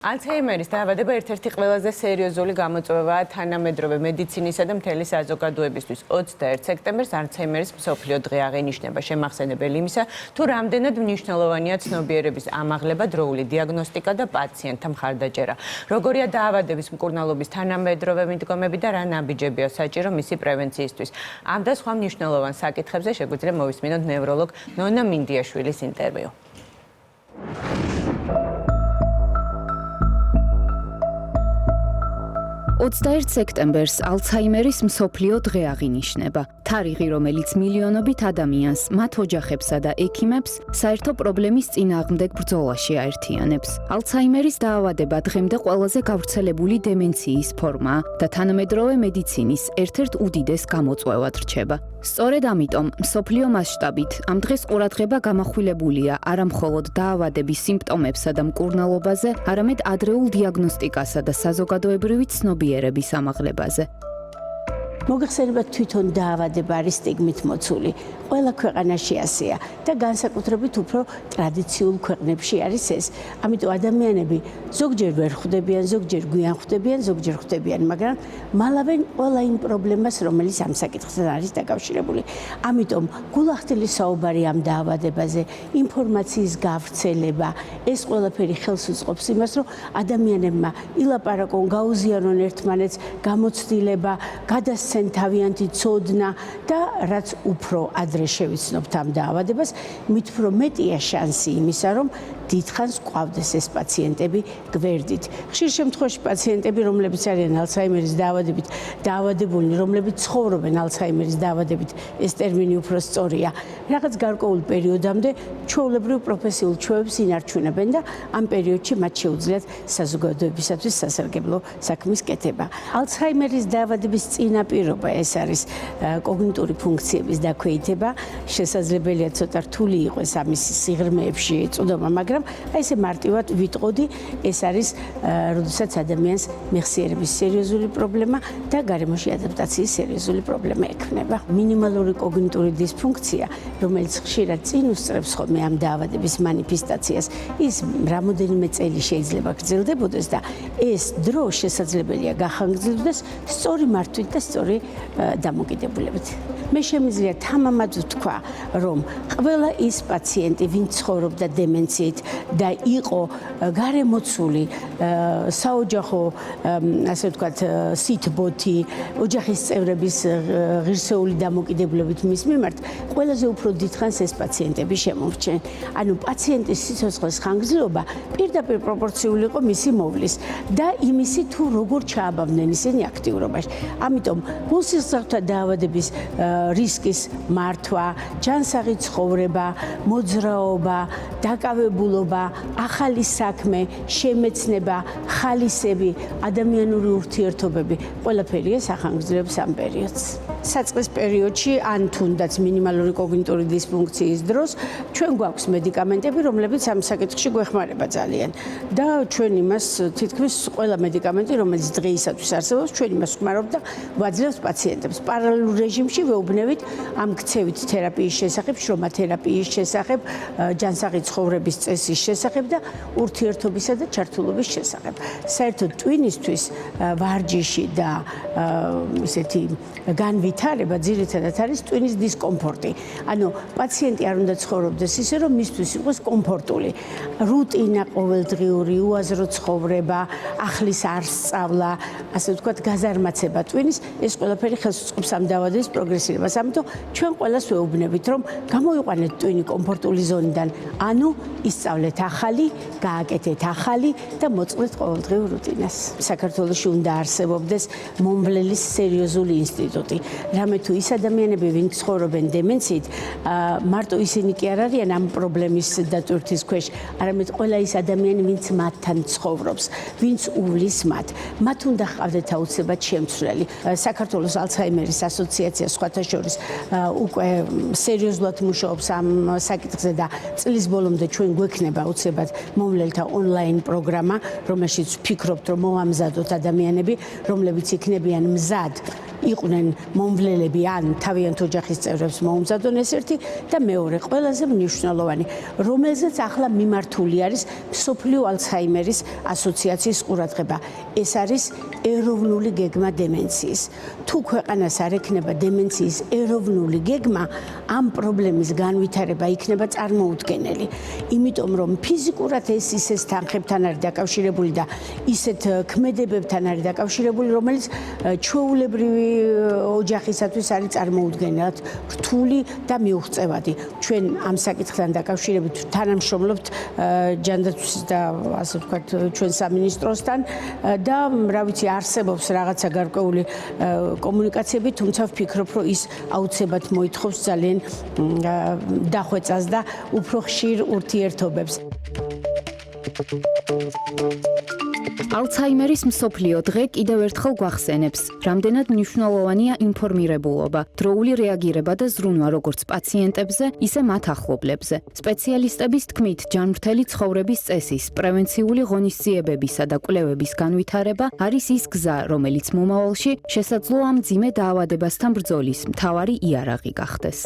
ალცჰაიმერის დაავადება ერთ-ერთი ყველაზე სერიოზული გამოწვევაა თანამედროვე მედიცინისა და მთელი საზოგადოებისთვის. 21 სექტემბერს ალცჰაიმერის მსოფლიო დღე აღინიშნება. შემახსენებელი იმისა, თუ რამდენად მნიშვნელოვანია ცნობიერების ამაღლება, დროული დიაგნოსტიკა და პაციენტთა მხარდაჭერა. როგორია დაავადების მკურნალობის თანამედროვე მიდგომები და რა ნაბიჯებია საჭირო მისი პრევენციისთვის. ამ და სხვა მნიშვნელოვან საკითხებზე შეგვიძლია მოვისმინოთ ნევროლოგ ნონა მინდიაშვილის ინტერვიუ. 21 სექტემბერს ალცჰაიმერის მსოფლიო დღე აღინიშნება. თარიღი, რომელიც მილიონობით ადამიანს, მათ ოჯახებსა და ექიმებს საერთო პრობლემის წინააღმდეგ ბრძოლაში აერთიანებს. ალცჰაიმერის დაავადება დღემდე ყველაზე გავრცელებული დემენციის ფორმაა და თანამედროვე მედიცინის ერთ-ერთ უდიდეს გამოწვევად რჩება. სწორედ ამიტომ მსოფლიო მასშტაბით ამ დღეს ყურადღება გამახვილებულია არა მხოლოდ დაავადების სიმპტომებსა და მკურნალობაზე, არამედ ადრეულ დიაგნოსტიკასა და საზოგადოებრივი ცნობიერების ამაღლებაზე. მოგეხსენება თვითონ დაავადება არის სტიგმით მოცული. ყველა ქვეყანაში ასეა და განსაკუთრებით უფრო ტრადიციულ ქვეყნებში არის ეს. ამიტომ ადამიანები ზოგჯერ ვერ ხვდებიან, ზოგჯერ გვიან ხვდებიან, ზოგჯერ ხვდებიან, მაგრამ მალავენ ყველა იმ პრობლემას, რომელიც ამ საკითხთან არის დაკავშირებული. ამიტომ გულახდილი საუბარი ამ დაავადებაზე, ინფორმაციის გავრცელება, ეს ყველაფერი ხელს უწყობს იმას, რომ ადამიანებმა ილაპარაკონ, გაუზიარონ ერთმანეთს, გამოცდილება, გადასცენ თავიანთი ცოდნა და რაც უფრო ადრე შევიცნობთ ამ დაავადებას, მით უფრო მეტია შანსი იმისა, რომ დიდხანს გვყავდეს ეს პაციენტები გვერდით. ხშირ შემთხვევაში პაციენტები, რომლებიც არიან ალცჰაიმერის დაავადებით დაავადებულნი, რომლებიც ცხოვრობენ ალცჰაიმერის დაავადებით, ეს ტერმინი უფრო სწორია, რაღაც გარკვეულ პერიოდამდე ჩვეულებრივ პროფესიულ ჩვევებს ინარჩუნებენ და ამ პერიოდში მათ შეუძლიათ საზოგადოებისათვის სასარგებლო საქმის კეთება. ალცჰაიმერის დაავადების წინაპირობა ეს არის კოგნიტური ფუნქციების დაქვეითება. შესაძლებელია ცოტა რთული იყოს ამის სიღრმეებში წვდომა, მაგრამ აი ესე მარტივად ვიტყოდი, ეს არის როდესაც ადამიანს მეხსიერების სერიოზული პრობლემა და გარემოში ადაპტაციის სერიოზული პრობლემა ექმნება. მინიმალური კოგნიტური დისფუნქცია, რომელიც ხშირად წინ უსწრებს ხოლმე ამ დაავადების მანიფესტაციას, ის რამოდენიმე წელი შეიძლება გრძელდებოდეს და ეს დრო შესაძლებელია გახანგრძლივდეს სწორი მართვით და სწორი დამოკიდებულებით. მე შემიძლია თამამად ვთქვა, რომ ყველა ის პაციენტი, ვინც ცხოვრობდა დემენციით და იყო გარემოცული საოჯახო, ასე ვთქვათ, სითბოთი, ოჯახის წევრების ღირსეული დამოკიდებულებით მის მიმართ, ყველაზე უფრო დიდხანს ეს პაციენტები შემორჩნენ. ანუ პაციენტის სიცოცხლის ხანგრძლივობა პირდაპირ პროპორციული იყო მისი მოვლის და იმისი თუ როგორ ჩააბავდნენ ისინი აქტიურობაში. ამიტომ გულსისხლთა დაავადების რისკის მართვა, ჯანსაღი ცხოვრება, მოძრაობა, დაკავებულობა, ახალი საქმე, შემეცნება, ხალისები, ადამიანური ურთიერთობები, ყველაფერია სახანგრძლივებს ამ პერიოდს. საწყის პერიოდში, ან თუნდაც მინიმალური კოგნიტური დისფუნქციის დროს, ჩვენ გვაქვს მედიკამენტები, რომლებიც ამ საკითხში გვეხმარება ძალიან. და ჩვენ იმას თითქმის ყველა მედიკამენტი, რომელიც დღეისათვის არსებობს, ჩვენ იმას ვხმარობთ და ვაძლევთ პაციენტებს. პარალელურ რეჟიმში ვეუბნევით ამ ქცევით თერაპიის შესახებ, შრომათერაპიის შესახებ, ჯანსაღი ცხოვრების წესის შესახებ და ურთიერთობისა და ჩართულობის შესახებ. საერთოდ ტვინისთვის ვარჯიში და ესეთი განვითარება ძირითადად არის ტვინის დისკომფორტი. ანუ პაციენტი არ უნდა ცხოვრობდეს ისე, რომ მისთვის იყოს კომფორტული. რუტინა ყოველდღიური, უაზრო ცხოვრება, ახლის არ სწავლა, ასე ვთქვათ, გაზარმაცება ტვინის, ეს ყველაფერი ხელს უწყობს ამ დაავადების პროგრესირებას. ამიტომ ჩვენ ყველას ვეუბნებით, რომ გამოიყვანეთ ტვინი კომფორტული ზონიდან, ანუ ისწავლეთ ახალი, გააკეთეთ ახალი და მოწყვლეთ ყოველდღიურ რუტინას. საქართველოში უნდა არსებობდეს მომვლელის სერიოზული ინსტიტუტი. რამე თუ ის ადამიანები, ვინც ცხოვრობენ დემენციით, მარტო ისინი კი არ არიან ამ პრობლემის დატვირთვის ქვეშ, არამედ ყველა ის ადამიანი, ვინც მათთან ცხოვრობს, ვინც უვლის მათ უნდა ჰყავდეთ აუცილებლად შემცვლელი. საქართველოს ალცჰაიმერის ასოციაცია სხვათა შორის უკვე სერიოზულად მუშაობს ამ საკითხზე და წლის ბოლომდე ჩვენ გვექნება აუცილებლად მომვლელთა ონლაინ პროგრამა, რომელშიც ვფიქრობთ, რომ მოვამზადოთ ადამიანები, რომლებიც იქნებიან მზად იყვნენ მომვლელები ან თავიანთ ოჯახის წევრებს მოუმზადონ ეს ერთი და მეორე ყველაზე მნიშვნელოვანი, რომელზეც ახლა მიმართული არის მსოფლიო ალცჰაიმერის ასოციაციის ყურადღება. ეს არის ეროვნული გეგმა დემენციის. თუ ქვეყანას არ ექნება დემენციის ეროვნული გეგმა, ამ პრობლემის განვითარება იქნება წარმოუდგენელი. იმიტომ რომ ფიზიკურად ეს ისეთ თანხებთან არის დაკავშირებული და ისეთ ქმედებებთან არის დაკავშირებული, რომელიც ჩვეულებრივი ოჯახისათვის არის წარმოუდგენელად რთული და მიუღწევადი. ჩვენ ამ საკითხთან დაკავშირებით თანამშრომლობთ ჯანდაცვის და ასე ვთქვათ ჩვენ სამინისტროსთან და რა ვიცი არსებობს რაღაცა გარკვეული კომუნიკაციები, თუმცა ვფიქრობ, რომ ის აუცილებლად მოითხოვს ძალიან დახვეწას და უფრო ხშირ ურთიერთობებს. ალცჰაიმერის მსოფლიო დღე კიდევ ერთხელ გვახსენებს, რამდენად მნიშვნელოვანია ინფორმირებულობა, დროული რეაგირება და ზრუნვა როგორც პაციენტებზე, ისე მათ ახლობლებზე. სპეციალისტების თქმით, ჯანმრთელი ცხოვრების წესის, პრევენციული ღონისძიებებისა და კვლევების განვითარება არის ის გზა, რომელიც მომავალში შესაძლოა მძიმე დაავადებასთან ბრძოლის მთავარი იარაღი გახდეს.